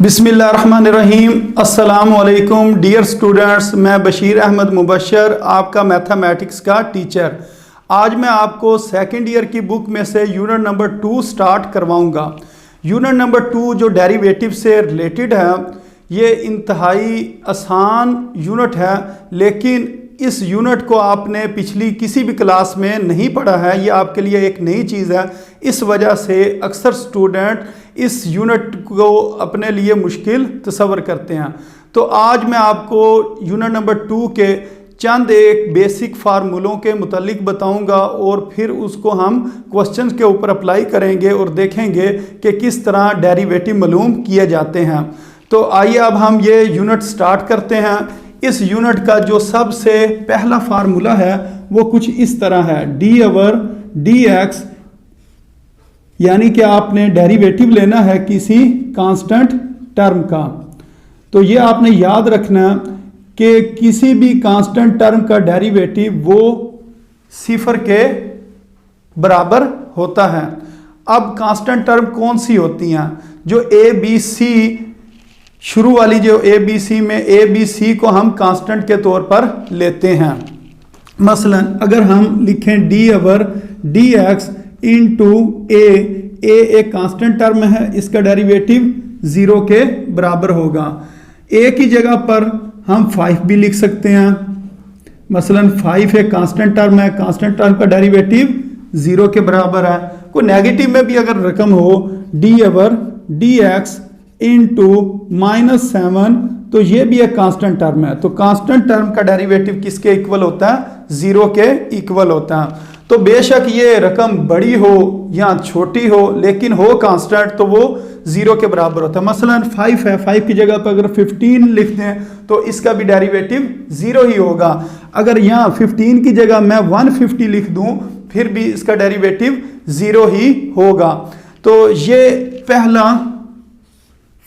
बिस्मिल्लाहिर्रहमानिर्रहीम। अस्सलामुअलैकुम dear students, मैं बशीर अहमद मुबशर, आपका मैथमेटिक्स का टीचर। आज मैं आपको सेकंड ईयर की बुक में से यूनिट नंबर 2 स्टार्ट करवाऊंगा। यूनिट नंबर 2 जो डेरिवेटिव से रिलेटेड है, ये इंतहाई आसान यूनिट है, लेकिन इस यूनिट को आपने पिछली किसी भी क्लास में नहीं पढ़ा है। ये आपके लिए एक नई चीज़ है। इस वजह से अक्सर स्टूडेंट इस यूनिट को अपने लिए मुश्किल तस्वर करते हैं। तो आज मैं आपको यूनिट नंबर 2 के चंद एक बेसिक फार्मूलों के मुतालिक बताऊंगा और फिर उसको हम क्वेश्चन के ऊपर अप्लाई करेंगे और देखेंगे कि किस तरह डेरिवेटिव मालूम किए जाते हैं। तो आइए अब हम ये यूनिट स्टार्ट करते हैं। इस यूनिट का जो सबसे पहला फार्मूला है वो कुछ इस तरह है, d/dx, यानी कि आपने डेरिवेटिव लेना है किसी कांस्टेंट टर्म का। तो ये आपने याद रखना कि किसी भी कांस्टेंट टर्म का डेरिवेटिव वो 0 के बराबर होता है। अब कांस्टेंट टर्म कौन सी होती हैं? जो ए बी सी, शुरू वाली जो ए बी सी में ए बी सी को हम कांस्टेंट के तौर पर लेते हैं। मसलन अगर हम लिखें d/dx इंटू ए एक कांस्टेंट टर्म है, इसका डेरिवेटिव 0 के बराबर होगा। ए की जगह पर हम 5 भी लिख सकते हैं। मसलन 5 एक कांस्टेंट टर्म है, कांस्टेंट टर्म का डेरिवेटिव 0 के बराबर है। कोई नेगेटिव में भी अगर रकम हो d/dx इंटू -7, तो ये भी एक कांस्टेंट टर्म है। तो कांस्टेंट टर्म का डेरिवेटिव किसके इक्वल होता है? 0 के इक्वल होता है। तो बेशक ये रकम बड़ी हो या छोटी हो, लेकिन हो कांस्टेंट तो वो 0 के बराबर होता है। मसलन 5 है, 5 की जगह पर अगर 15 लिख दें तो इसका भी डेरिवेटिव 0 ही होगा। अगर यहाँ 15 की जगह मैं 150 लिख दूं फिर भी इसका डेरिवेटिव 0 ही होगा। तो ये पहला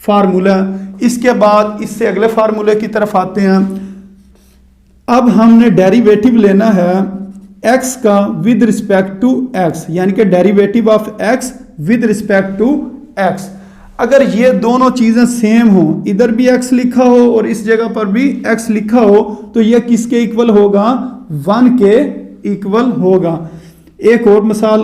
फार्मूला। इसके बाद इससे अगले फार्मूले की तरफ आते हैं। अब हमने डेरिवेटिव लेना है x का विद रिस्पेक्ट टू x, यानी कि derivative of x with respect to x। अगर ये दोनों चीजें सेम हो, इधर भी x लिखा हो और इस जगह पर भी x लिखा हो, तो ये किसके इक्वल होगा? 1 के इक्वल होगा। एक और मिसाल,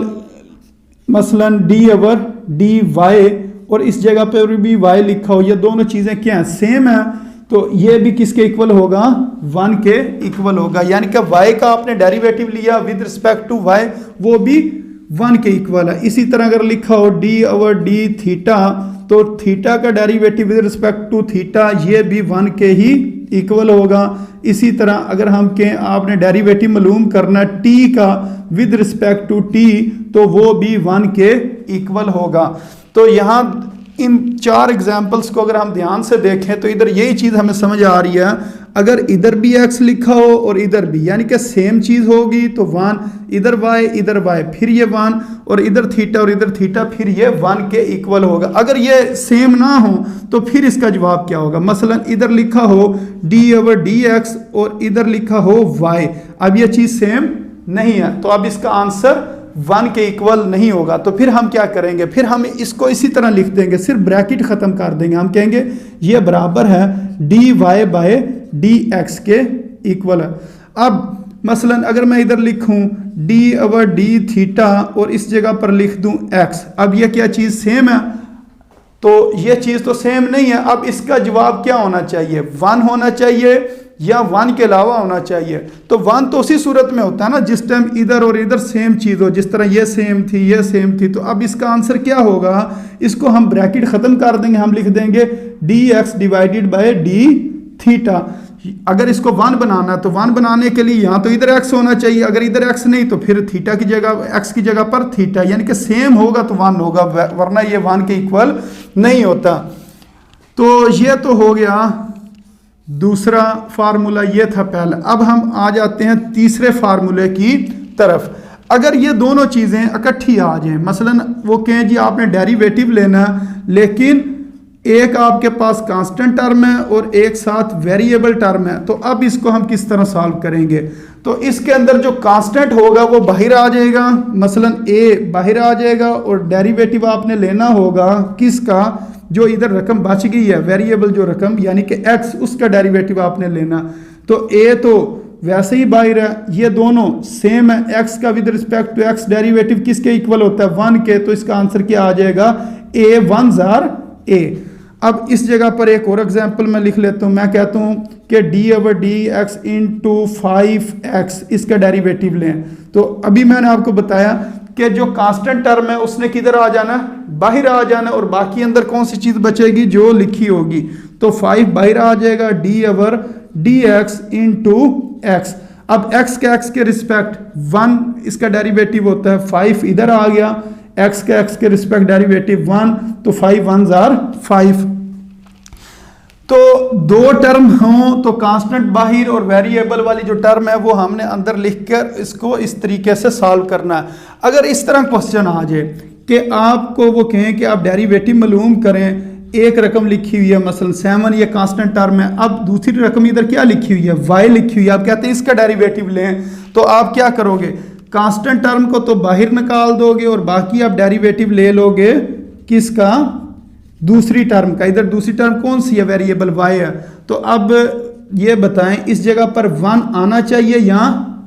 मसलन d/dy और इस जगह पर भी y लिखा हो, ये दोनों चीजें क्या हैं? सेम है। तो ये भी किसके इक्वल होगा? 1 के इक्वल होगा। यानी कि y का आपने डेरिवेटिव लिया विद रिस्पेक्ट टू y, वो भी 1 के इक्वल है। इसी तरह अगर लिखा हो d/dθ, तो थीटा का derivative with respect to theta, ये भी 1 के ही इक्वल होगा। इसी तरह अगर हम कहें आपने डेरिवेटिव मालूम करना t का विद रिस्पेक्ट टू t, तो वो भी 1 के इक्वल होगा। तो यहाँ इन 4 एग्जाम्पल्स को अगर हम ध्यान से देखें तो इधर यही चीज़ हमें समझ आ रही है। अगर इधर भी x लिखा हो और इधर भी, यानी कि सेम चीज़ होगी, तो 1, इधर y फिर ये 1, और इधर थीटा और इधर थीटा, फिर ये 1 के इक्वल होगा। अगर ये सेम ना हो तो फिर इसका जवाब क्या होगा? मसलन इधर लिखा हो d/dx और इधर लिखा हो y, अब ये चीज़ सेम नहीं है, तो अब इसका आंसर 1 के इक्वल नहीं होगा। तो फिर हम क्या करेंगे? फिर हम इसको इसी तरह लिख देंगे, सिर्फ ब्रैकेट ख़त्म कर देंगे। हम कहेंगे ये बराबर है dy/dx के इक्वल है। अब मसलन अगर मैं इधर लिखूं d/dθ और इस जगह पर लिख दूं x, अब ये क्या चीज़ सेम है? तो ये चीज़ तो सेम नहीं है। अब इसका जवाब क्या होना चाहिए? 1 होना चाहिए या 1 के अलावा होना चाहिए। तो 1 तो उसी सूरत में होता है ना जिस टाइम इधर और इधर सेम चीज़ हो, जिस तरह ये सेम थी ये सेम थी। तो अब इसका आंसर क्या होगा? इसको हम ब्रैकेट ख़त्म कर देंगे, हम लिख देंगे dx/dθ। अगर इसको 1 बनाना है तो 1 बनाने के लिए यहाँ तो इधर x होना चाहिए, अगर इधर x नहीं तो फिर थीटा की जगह, x की जगह पर थीटा, यानी कि सेम होगा तो 1 होगा, वरना ये 1 के इक्वल नहीं होता। तो ये तो हो गया दूसरा फार्मूला, ये था पहला। अब हम आ जाते हैं तीसरे फार्मूले की तरफ। अगर ये दोनों चीज़ें इकट्ठी आ जाएं, मसलन वो कहें जी आपने डेरिवेटिव लेना, लेकिन एक आपके पास कांस्टेंट टर्म है और एक साथ वेरिएबल टर्म है, तो अब इसको हम किस तरह सॉल्व करेंगे? तो इसके अंदर जो कांस्टेंट होगा वो बाहर आ जाएगा, मसलन a बाहर आ जाएगा और डेरिवेटिव आपने लेना होगा किसका? जो इधर रकम बच गई है वेरिएबल जो रकम यानी कि x, उसका डेरिवेटिव आपने लेना। तो a तो वैसे ही बाहर है, ये दोनों सेम है, x का with respect to x derivative किसके इक्वल होता है 1 के, तो इसका आंसर क्या आ जाएगा a 1s are a। अब इस जगह पर एक और एग्जांपल मैं लिख लेता हूँ, मैं कहता हूँ कि d/dx इंटू 5x इसका डेरिवेटिव लें। तो अभी मैंने आपको बताया कि जो कांस्टेंट टर्म है उसने किधर आ जाना, बाहर आ जाना, और बाकी अंदर कौन सी चीज़ बचेगी जो लिखी होगी। तो 5 बाहर आ जाएगा, d/dx इंटू x। अब x के x के रिस्पेक्ट 1 इसका डेरिवेटिव होता है, 5 इधर आ गया, x के x के रिस्पेक्ट डेरिवेटिव 1, तो 5 1s are 5। तो दो टर्म हों तो कांस्टेंट बाहर और वेरिएबल वाली जो टर्म है वो हमने अंदर लिखकर इसको इस तरीके से सॉल्व करना है। अगर इस तरह क्वेश्चन आ जाए कि आपको वो कहें कि आप डेरिवेटिव मालूम करें, एक रकम लिखी हुई है मसलन 7, ये कांस्टेंट टर्म है, अब दूसरी रकम इधर क्या लिखी हुई है y लिखी हुई है, आप कहते हैं इसका डेरिवेटिव लें, तो आप क्या करोगे, कांस्टेंट टर्म को तो बाहर निकाल दोगे और बाकी आप डेरिवेटिव ले लोगे किसका, दूसरी टर्म का। इधर दूसरी टर्म कौन सी है, वेरिएबल y है। तो अब ये बताएं इस जगह पर 1 आना चाहिए या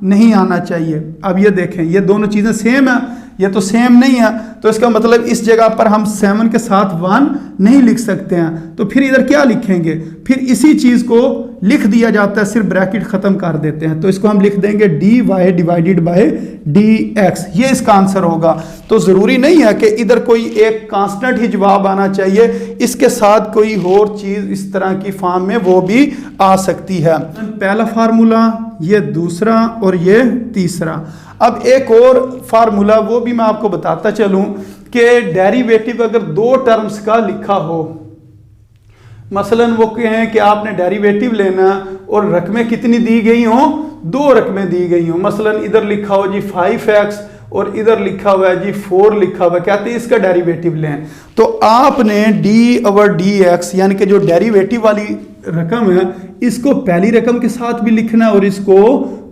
नहीं आना चाहिए। अब ये देखें ये दोनों चीज़ें सेम है, ये तो सेम नहीं है, तो इसका मतलब इस जगह पर हम 7 के साथ 1 नहीं लिख सकते हैं। तो फिर इधर क्या लिखेंगे, फिर इसी चीज़ को लिख दिया जाता है, सिर्फ ब्रैकेट ख़त्म कर देते हैं। तो इसको हम लिख देंगे dy डिवाइडेड बाय dx, ये इसका आंसर होगा। तो ज़रूरी नहीं है कि इधर कोई एक कांस्टेंट ही जवाब आना चाहिए, इसके साथ कोई और चीज़ इस तरह की फॉर्म में वो भी आ सकती है। पहला फार्मूला, ये दूसरा और ये तीसरा। अब एक और फार्मूला वो भी मैं आपको बताता चलूं कि डेरिवेटिव अगर दो टर्म्स का लिखा हो, मसलन वो कहें कि आपने डेरिवेटिव लेना और रकमें कितनी दी गई हों, 2 रकमें दी गई हों, मसलन इधर लिखा हो जी 5x और इधर लिखा हुआ है जी 4 लिखा हुआ है, कहते हैं इसका डेरिवेटिव लें। तो आपने d/dx यानी कि जो डेरिवेटिव वाली रकम है इसको पहली रकम के साथ भी लिखना है और इसको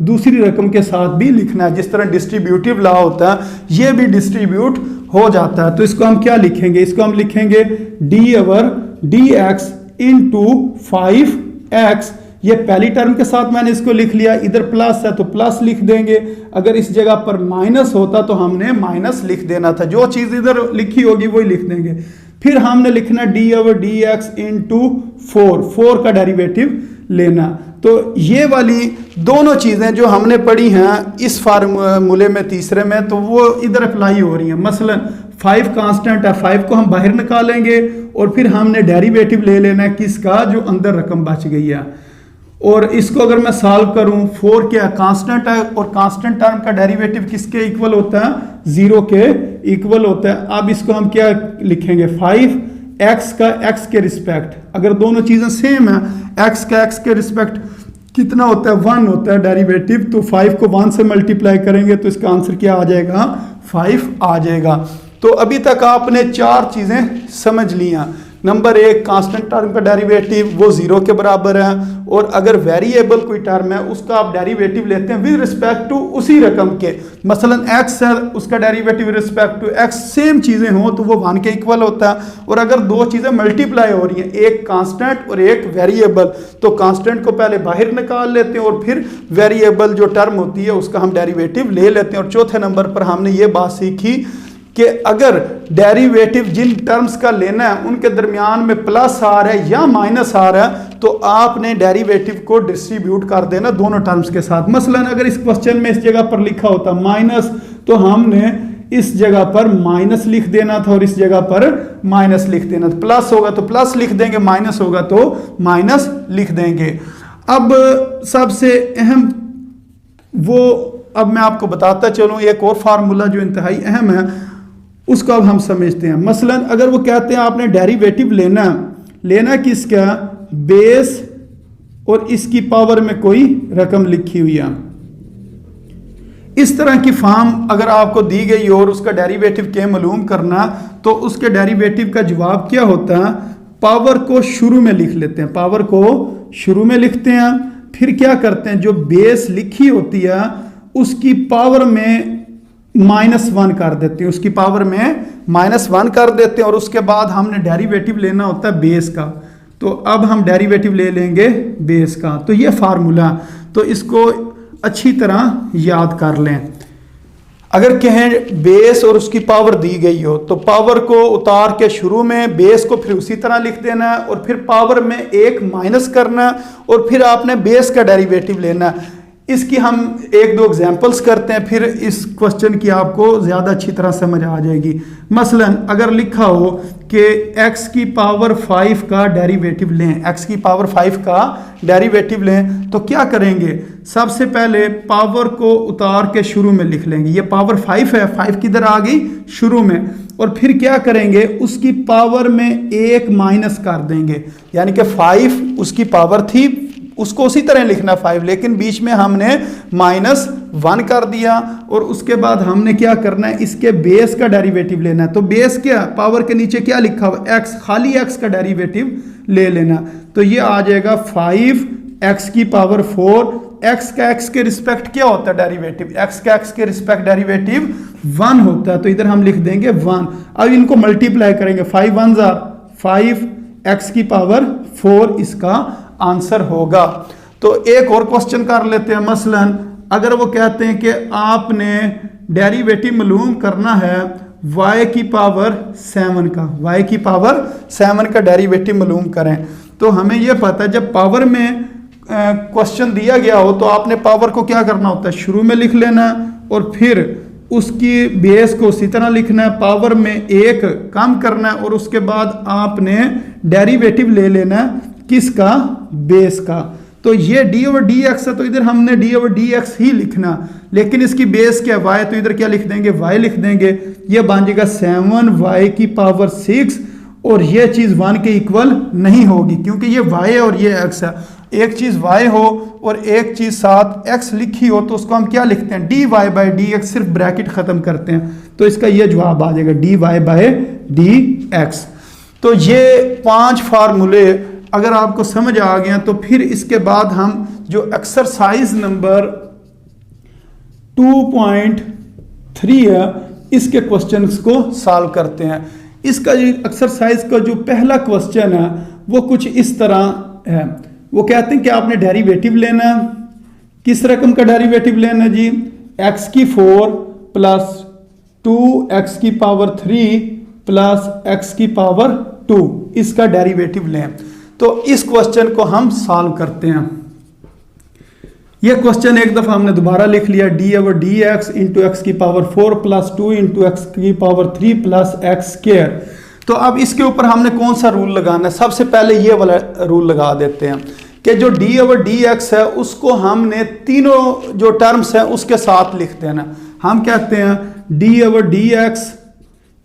दूसरी रकम के साथ भी लिखना है। जिस तरह डिस्ट्रीब्यूटिव लॉ होता है ये भी डिस्ट्रीब्यूट हो जाता है। तो इसको हम क्या लिखेंगे, इसको हम लिखेंगे d/dx इंटू 5x। ये पहली टर्म के साथ मैंने इसको लिख लिया, इधर प्लस है तो प्लस लिख देंगे, अगर इस जगह पर माइनस होता तो हमने माइनस लिख देना था, जो चीज़ इधर लिखी होगी वही लिख देंगे। फिर हमने लिखना d/dx इंटू 4 का डेरिवेटिव लेना। तो ये वाली दोनों चीज़ें जो हमने पढ़ी हैं इस फार्मूले में तीसरे में, तो वो इधर अप्लाई हो रही हैं। मसलन 5 कांस्टेंट है, 5 को हम बाहर निकालेंगे और फिर हमने डेरिवेटिव ले लेना है किसका, जो अंदर रकम बच गई है। और इसको अगर मैं सॉल्व करूं, 4 क्या कांस्टेंट है और कांस्टेंट टर्म का डेरिवेटिव किसके इक्वल होता है, 0 के इक्वल होता है। अब इसको हम क्या लिखेंगे, 5x का x के रिस्पेक्ट, अगर दोनों चीज़ें सेम है, x का x के रिस्पेक्ट कितना होता है, 1 होता है डेरिवेटिव, तो 5 को 1 से मल्टीप्लाई करेंगे तो इसका आंसर क्या आ जाएगा, 5 आ जाएगा। तो अभी तक आपने 4 चीज़ें समझ लिया। नंबर 1, कांस्टेंट टर्म का डेरिवेटिव वो 0 के बराबर है, और अगर वेरिएबल कोई टर्म है उसका आप डेरिवेटिव लेते हैं विद रिस्पेक्ट टू उसी रकम के, मसलन x है उसका derivative with respect to x, same चीज़ें हों तो वो 1 के इक्वल होता है। और अगर दो चीज़ें मल्टीप्लाई हो रही हैं, एक कांस्टेंट और एक वेरिएबल, तो कांस्टेंट को पहले बाहर निकाल लेते हैं और फिर वेरिएबल जो टर्म होती है उसका हम डेरिवेटिव ले लेते हैं। और चौथे नंबर पर हमने ये बात सीखी कि अगर डेरिवेटिव जिन टर्म्स का लेना है उनके दरमियान में प्लस आ रहा है या माइनस आ रहा है तो आपने डेरिवेटिव को डिस्ट्रीब्यूट कर देना दोनों टर्म्स के साथ। मसलन अगर इस क्वेश्चन में इस जगह पर लिखा होता माइनस, तो हमने इस जगह पर माइनस लिख देना था और इस जगह पर माइनस लिख देना था। प्लस होगा तो प्लस लिख देंगे, माइनस होगा तो माइनस लिख देंगे। अब सबसे अहम वो, अब मैं आपको बताता चलूँ एक और फार्मूला जो इंतहाई अहम है, उसको अब हम समझते हैं। मसलन अगर वो कहते हैं आपने डेरिवेटिव लेना किसका, बेस और इसकी पावर में कोई रकम लिखी हुई है, इस तरह की फॉर्म अगर आपको दी गई और उसका डेरिवेटिव क्या मालूम करना, तो उसके डेरिवेटिव का जवाब क्या होता है, पावर को शुरू में लिख लेते हैं, पावर को शुरू में लिखते हैं, फिर क्या करते हैं जो बेस लिखी होती है उसकी पावर में -1 कर देते हैं, उसकी पावर में -1 कर देते हैं और उसके बाद हमने डेरिवेटिव लेना होता है बेस का। तो अब हम डेरिवेटिव ले लेंगे बेस का। तो ये फार्मूला, तो इसको अच्छी तरह याद कर लें। अगर कहें बेस और उसकी पावर दी गई हो तो पावर को उतार के शुरू में बेस को फिर उसी तरह लिख देना है और फिर पावर में 1 माइनस करना और फिर आपने बेस का डेरिवेटिव लेना है। इसकी हम 1-2 एग्जांपल्स करते हैं, फिर इस क्वेश्चन की आपको ज़्यादा अच्छी तरह समझ आ जाएगी। मसलन अगर लिखा हो कि x की पावर 5 का डेरिवेटिव लें, x की पावर 5 का डेरिवेटिव लें, तो क्या करेंगे? सबसे पहले पावर को उतार के शुरू में लिख लेंगे। ये पावर 5 है, 5 किधर आ गई? शुरू में। और फिर क्या करेंगे? उसकी पावर में 1 माइनस कर देंगे, यानी कि 5 उसकी पावर थी, उसको उसी तरह लिखना 5, लेकिन बीच में हमने -1 कर दिया और उसके बाद हमने क्या करना है? इसके बेस का डेरिवेटिव लेना है। तो बेस क्या? पावर के नीचे क्या लिखा हुआ? x, खाली x का डेरिवेटिव ले लेना। तो ये आ जाएगा 5x की पावर 4। x का x के रिस्पेक्ट क्या होता है डेरिवेटिव? x का x के रिस्पेक्ट डेरिवेटिव 1 होता है, तो इधर हम लिख देंगे 1। अब इनको मल्टीप्लाई करेंगे, 5 1 ज़ा 5, x की पावर 4 इसका आंसर होगा। तो एक और क्वेश्चन कर लेते हैं। मसलन अगर वो कहते हैं कि आपने डेरिवेटिव मालूम करना है y की पावर 7 का, y की पावर 7 का डेरिवेटिव मालूम करें, तो हमें यह पता है जब पावर में क्वेश्चन दिया गया हो तो आपने पावर को क्या करना होता है? शुरू में लिख लेना और फिर उसकी बेस को उसी तरह लिखना है, पावर में 1 कम करना है और उसके बाद आपने डेरिवेटिव ले लेना है किसका? बेस का। तो ये d/dx है, तो इधर हमने d/dx ही लिखना, लेकिन इसकी बेस क्या है? y, तो इधर क्या लिख देंगे? y लिख देंगे। ये बन जाएगा 7y की पावर 6 और ये चीज़ 1 के इक्वल नहीं होगी क्योंकि ये y है और ये x है। एक चीज़ y हो और एक चीज़ साथ x लिखी हो तो उसको हम क्या लिखते हैं? dy/dx, सिर्फ ब्रैकेट ख़त्म करते हैं, तो इसका ये जवाब आ जाएगा dy/dx। तो ये 5 फार्मूले अगर आपको समझ आ गया तो फिर इसके बाद हम जो एक्सरसाइज नंबर 2.3 है इसके क्वेश्चंस को सॉल्व करते हैं। इसका जो एक्सरसाइज का जो पहला क्वेश्चन है वो कुछ इस तरह है। वो कहते हैं कि आपने डेरिवेटिव लेना है। किस रकम का डेरिवेटिव लेना जी? x की 4 प्लस 2x की पावर 3 प्लस x की पावर 2, इसका डेरिवेटिव लें। तो इस क्वेश्चन को हम सॉल्व करते हैं। यह क्वेश्चन एक दफा हमने दोबारा लिख लिया, d/dx इंटू x की पावर 4 प्लस 2 इंटू x की पावर 3 प्लस x स्क्वायर। तो अब इसके ऊपर हमने कौन सा रूल लगाना है? सबसे पहले ये वाला रूल लगा देते हैं कि जो d/dx है उसको हमने तीनों जो टर्म्स हैं उसके साथ लिख देना। हम कहते हैं d/dx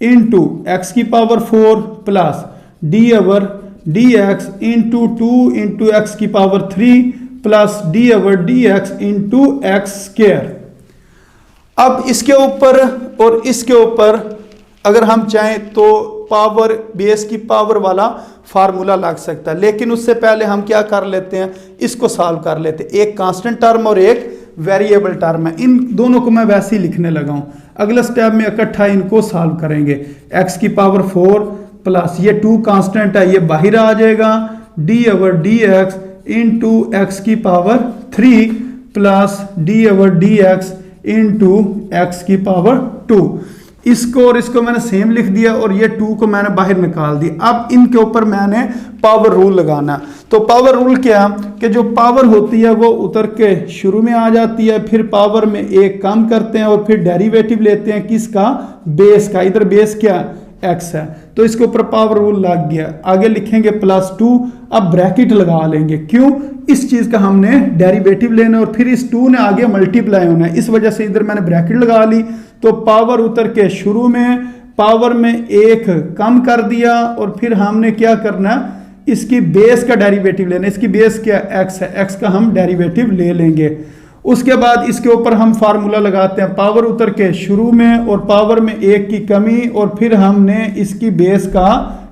इंटू x की power 4 plus d/dx into 2 into x की power 3 plus d/dx into x square. अब इसके ऊपर और इसके ऊपर अगर हम चाहें तो पावर बेस की पावर वाला फार्मूला लग सकता है, लेकिन उससे पहले हम क्या कर लेते हैं? इसको सॉल्व कर लेते हैं। एक कांस्टेंट टर्म और एक वेरिएबल टर्म है, इन दोनों को मैं वैसे ही लिखने लगा हूं। अगले स्टेप में इकट्ठा इनको सॉल्व करेंगे। x की पावर 4 प्लस ये 2 कांस्टेंट है, ये बाहर आ जाएगा, d/dx इंटू x की power 3 plus d/dx into x की पावर 2। इसको और इसको मैंने सेम लिख दिया और ये 2 को मैंने बाहर निकाल दिया। अब इनके ऊपर मैंने पावर रूल लगाना। तो पावर रूल क्या कि जो पावर होती है वो उतर के शुरू में आ जाती है, फिर पावर में 1 कम करते हैं और फिर डेरिवेटिव लेते हैं किसका? बेस का। इधर बेस क्या? x है, तो इसके ऊपर पावर रूल लग गया। आगे लिखेंगे +2। अब ब्रैकेट लगा लेंगे, क्यों? इस चीज का हमने डेरिवेटिव लेना और फिर इस 2 ने आगे मल्टीप्लाई होना है, इस वजह से इधर मैंने ब्रैकेट लगा ली। तो पावर उतर के शुरू में पावर में 1 कम कर दिया और फिर हमने क्या करना? इसकी बेस का डेरिवेटिव लेना। इसकी बेस क्या? x है, x का हम डेरिवेटिव ले लेंगे। उसके बाद इसके ऊपर हम फार्मूला लगाते हैं, पावर उतर के शुरू में और पावर में 1 की कमी और फिर हमने इसकी बेस का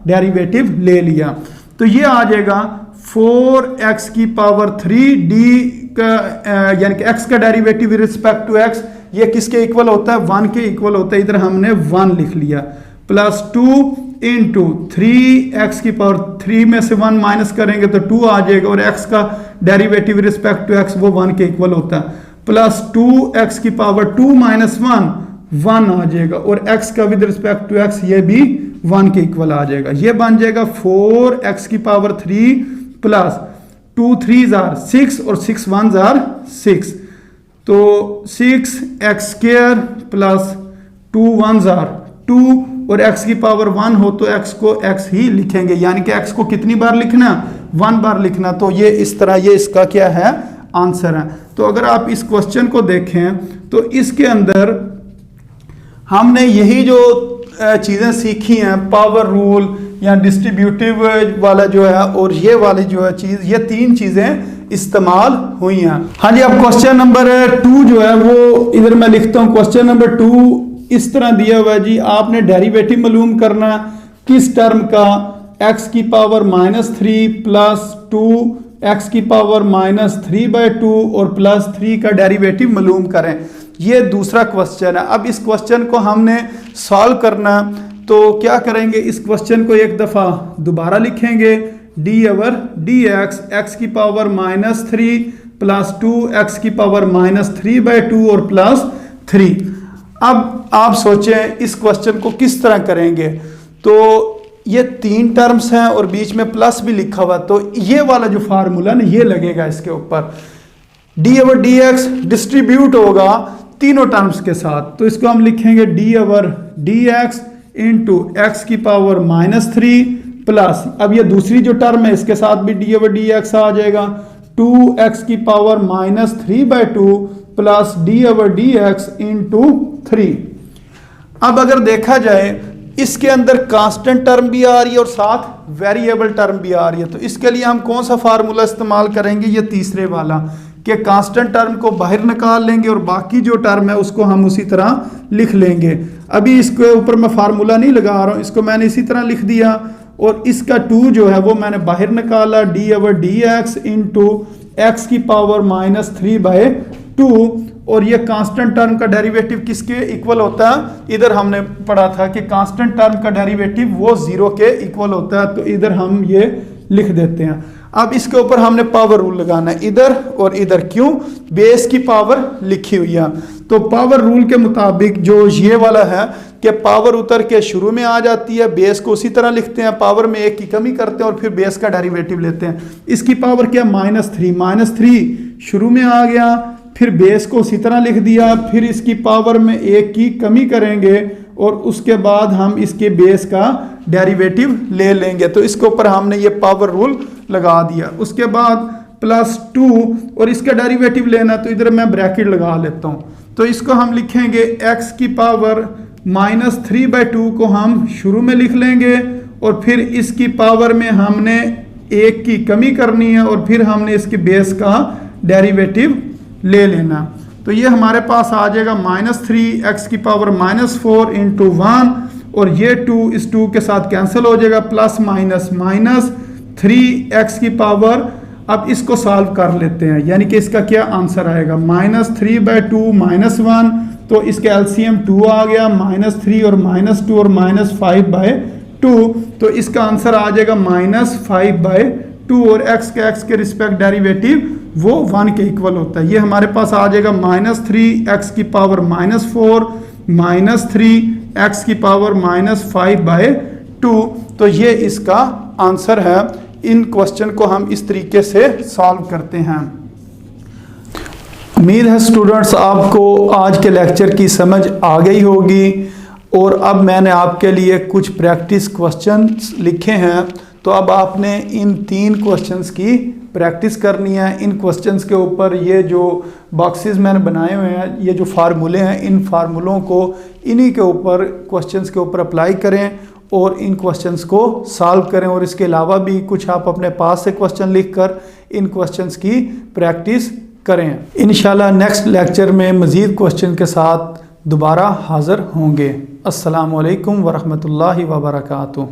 डेरिवेटिव ले लिया। तो ये आ जाएगा 4x की पावर 3 d का यानी कि x का derivative with respect to x, ये किसके इक्वल होता है? 1 के इक्वल होता है। इधर हमने 1 लिख लिया प्लस 2 इंटू 3x की पावर 3 में से 1 माइनस करेंगे तो 2 आ जाएगा और x का डेरिवेटिव रिस्पेक्ट टू x वो 1 के इक्वल होता है, प्लस 2x की पावर 2 माइनस 1 आ जाएगा और x का विद रिस्पेक्ट टू x ये भी 1 के इक्वल आ जाएगा। ये बन जाएगा 4x की पावर 3 प्लस 2 3s आर 6 और 6 1s आर 6, तो 6x square plus 2 1s are 2 और x की पावर 1 हो तो x को x ही लिखेंगे, यानी कि x को कितनी बार लिखना, 1 बार लिखना। तो ये इस तरह ये इसका क्या है, आंसर है। तो अगर आप इस क्वेश्चन को देखें तो इसके अंदर हमने यही जो चीज़ें सीखी हैं, पावर रूल या डिस्ट्रीब्यूटिव वाला जो है और ये वाली जो है चीज़, ये 3 चीज़ें इस्तेमाल हुई हैं। हाँ जी, अब क्वेश्चन नंबर 2 जो है वो इधर मैं लिखता हूँ। क्वेश्चन नंबर 2 इस तरह दिया हुआ है जी, आपने डेरिवेटिव मालूम करना किस टर्म का, x की पावर -3 प्लस 2x की पावर -3/2 और प्लस 3 का डेरिवेटिव मालूम करें। ये दूसरा क्वेश्चन है। अब इस क्वेश्चन को हमने सॉल्व करना, तो क्या करेंगे, इस क्वेश्चन को एक दफ़ा दोबारा लिखेंगे, d/dx x की पावर -3 प्लस 2x की पावर -3/2 और प्लस 3। अब आप सोचें इस क्वेश्चन को किस तरह करेंगे, तो ये 3 टर्म्स हैं और बीच में प्लस भी लिखा हुआ, तो ये वाला जो फार्मूला ना ये लगेगा इसके ऊपर। d/dx डिस्ट्रीब्यूट होगा तीनों टर्म्स के साथ, तो इसको हम लिखेंगे d/dx इंटू एक्स की पावर -3 प्लस, अब ये दूसरी जो टर्म है इसके साथ भी d/dx आ जाएगा, 2x की पावर -3/2 प्लस d/dx इंटू 3। अब अगर देखा जाए इसके अंदर कांस्टेंट टर्म भी आ रही है और साथ वेरिएबल टर्म भी आ रही है, तो इसके लिए हम कौन सा फार्मूला इस्तेमाल करेंगे, ये तीसरे वाला, कि कांस्टेंट टर्म को बाहर निकाल लेंगे और बाकी जो टर्म है उसको हम उसी तरह लिख लेंगे। अभी इसके ऊपर मैं फार्मूला नहीं लगा रहा हूँ, इसको मैंने इसी तरह लिख दिया और इसका 2 जो है वो मैंने बाहर निकाला, d/dx इंटू एक्स की पावर -3/2 और ये कांस्टेंट टर्म का डेरिवेटिव किसके इक्वल होता है, इधर हमने पढ़ा था कि कांस्टेंट टर्म का डेरिवेटिव वो 0 के इक्वल होता है, तो इधर हम ये लिख देते हैं। अब इसके ऊपर हमने पावर रूल लगाना है इधर और इधर, क्यों, बेस की पावर लिखी हुई है, तो पावर रूल के मुताबिक जो ये वाला है कि पावर उतर के शुरू में आ जाती है, बेस को उसी तरह लिखते हैं, पावर में 1 की कमी करते हैं और फिर बेस का डेरिवेटिव लेते हैं। इसकी पावर क्या, -3 शुरू में आ गया, फिर बेस को उसी तरह लिख दिया, फिर इसकी पावर में 1 की कमी करेंगे और उसके बाद हम इसके बेस का डेरिवेटिव ले लेंगे, तो इसके ऊपर हमने ये पावर रूल लगा दिया। उसके बाद प्लस 2 और इसका डेरिवेटिव लेना, तो इधर मैं ब्रैकेट लगा लेता हूँ, तो इसको हम लिखेंगे x की पावर -3/2 को हम शुरू में लिख लेंगे और फिर इसकी पावर में हमने 1 की कमी करनी है और फिर हमने इसके बेस का डेरिवेटिव ले लेना, तो ये हमारे पास आ जाएगा -3x की पावर -4 इंटू 1 और ये 2 इस 2 के साथ कैंसिल हो जाएगा, प्लस माइनस 3x की पावर। अब इसको सॉल्व कर लेते हैं, यानी कि इसका क्या आंसर आएगा, -3/2 -1, तो इसके एलसीएम 2 आ गया, -3 और -2 और -5/2, तो इसका आंसर आ जाएगा -5/2 और x के रिस्पेक्ट डेरिवेटिव वो 1 के इक्वल होता है। ये हमारे पास आ जाएगा -3x की पावर -4 -3x की पावर -5/2, तो ये इसका आंसर है। इन क्वेश्चन को हम इस तरीके से सॉल्व करते हैं। उम्मीद है स्टूडेंट्स आपको आज के लेक्चर की समझ आ गई होगी और अब मैंने आपके लिए कुछ प्रैक्टिस क्वेश्चंस लिखे हैं, तो अब आपने इन 3 क्वेश्चंस की प्रैक्टिस करनी है। इन क्वेश्चंस के ऊपर ये जो बॉक्सेस मैंने बनाए हुए हैं, ये जो फार्मूले हैं, इन फार्मूलों को इन्हीं के ऊपर क्वेश्चंस के ऊपर अप्लाई करें और इन क्वेश्चंस को सॉल्व करें और इसके अलावा भी कुछ आप अपने पास से क्वेश्चन लिखकर इन क्वेश्चंस की प्रैक्टिस करें। इंशाल्लाह नेक्स्ट लेक्चर में मज़ीद क्वेश्चन के साथ दोबारा हाज़िर होंगे। अस्सलामु अलैकुम वरहमतुल्लाहि वबरकातुहू।